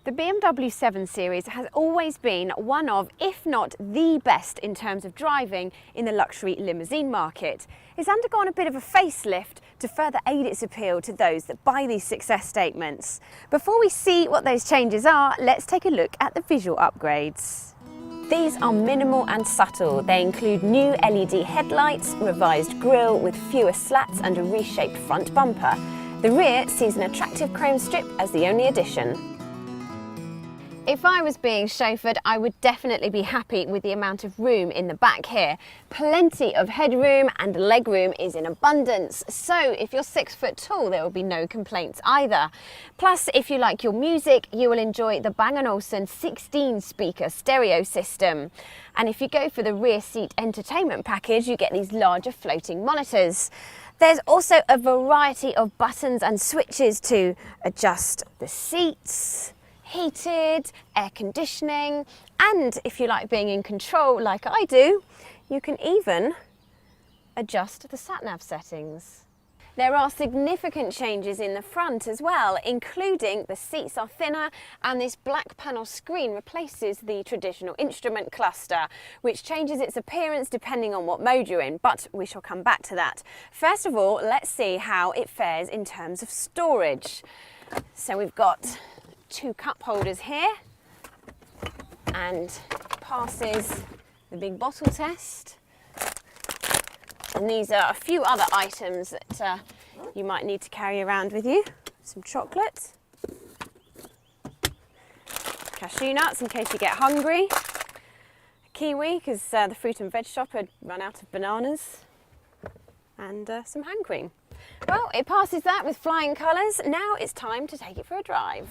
The BMW 7 Series has always been one of, if not the best in terms of driving in the luxury limousine market. It's undergone a bit of a facelift to further aid its appeal to those that buy these success statements. Before we see what those changes are, let's take a look at the visual upgrades. These are minimal and subtle. They include new LED headlights, revised grille with fewer slats and a reshaped front bumper. The rear sees an attractive chrome strip as the only addition. If I was being chauffeured, I would definitely be happy with the amount of room in the back here. Plenty of headroom and legroom is in abundance, so if you're 6 foot tall, there will be no complaints either. Plus, if you like your music, you will enjoy the Bang & Olufsen 16-speaker stereo system. And if you go for the rear seat entertainment package, you get these larger floating monitors. There's also a variety of buttons and switches to adjust the seats, heated, air conditioning, and if you like being in control like I do, you can even adjust the sat-nav settings. There are significant changes in the front as well, including the seats are thinner and this black panel screen replaces the traditional instrument cluster, which changes its appearance depending on what mode you're in, but we shall come back to that. First of all, let's see how it fares in terms of storage. So we've got 2 cup holders here and passes the big bottle test. And these are a few other items that you might need to carry around with you. Some chocolate, cashew nuts in case you get hungry, a kiwi because the fruit and veg shop had run out of bananas, and some hand cream. Well, it passes that with flying colours. Now it's time to take it for a drive.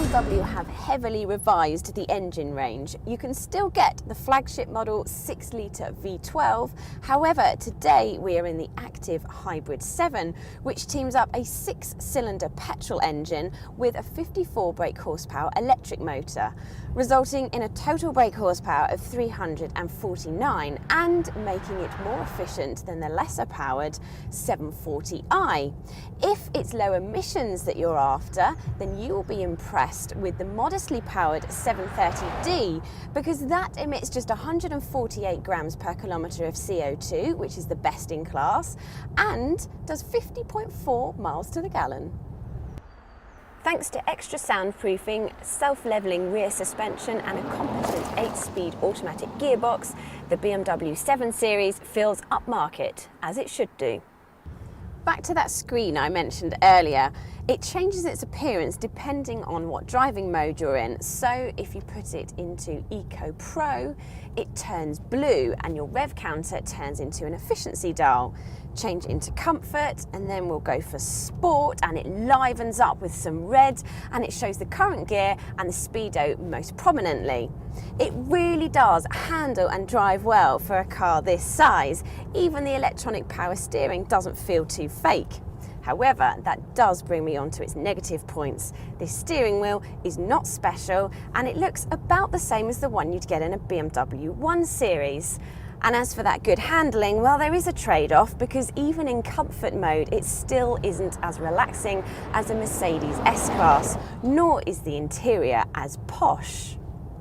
BMW have heavily revised the engine range. You can still get the flagship model 6-litre V12, however today we are in the active Hybrid 7, which teams up a 6-cylinder petrol engine with a 54 brake horsepower electric motor, resulting in a total brake horsepower of 349 and making it more efficient than the lesser powered 740i. If it's low emissions that you're after, then you will be impressed with the modestly powered 730D, because that emits just 148 grams per kilometre of CO2, which is the best in class, and does 50.4 miles to the gallon. Thanks to extra soundproofing, self-levelling rear suspension and a competent 8-speed automatic gearbox, the BMW 7 Series feels upmarket, as it should do. Back to that screen I mentioned earlier, it changes its appearance depending on what driving mode you're in. So if you put it into Eco Pro, it turns blue and your rev counter turns into an efficiency dial. Change into comfort and then we'll go for sport and it livens up with some red and it shows the current gear and the speedo most prominently. It really does handle and drive well for a car this size. Even the electronic power steering doesn't feel too fake. However, that does bring me on to its negative points. This steering wheel is not special and it looks about the same as the one you'd get in a BMW 1 Series. And as for that good handling, well, there is a trade-off because even in comfort mode, it still isn't as relaxing as a Mercedes S-Class, nor is the interior as posh.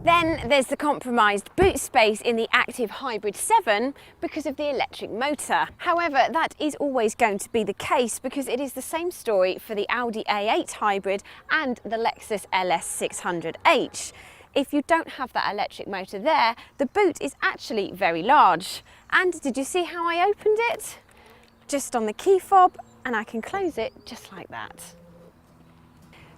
Then there's the compromised boot space in the active Hybrid 7 because of the electric motor. However, that is always going to be the case because it is the same story for the Audi A8 Hybrid and the Lexus LS 600H. If you don't have that electric motor there, the boot is actually very large. And did you see how I opened it? Just on the key fob, and I can close it just like that.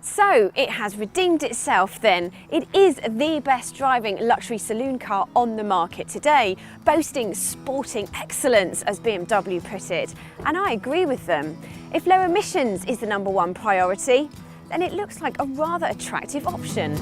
So it has redeemed itself then. It is the best driving luxury saloon car on the market today, boasting sporting excellence, as BMW put it. And I agree with them. If low emissions is the #1 priority, then it looks like a rather attractive option.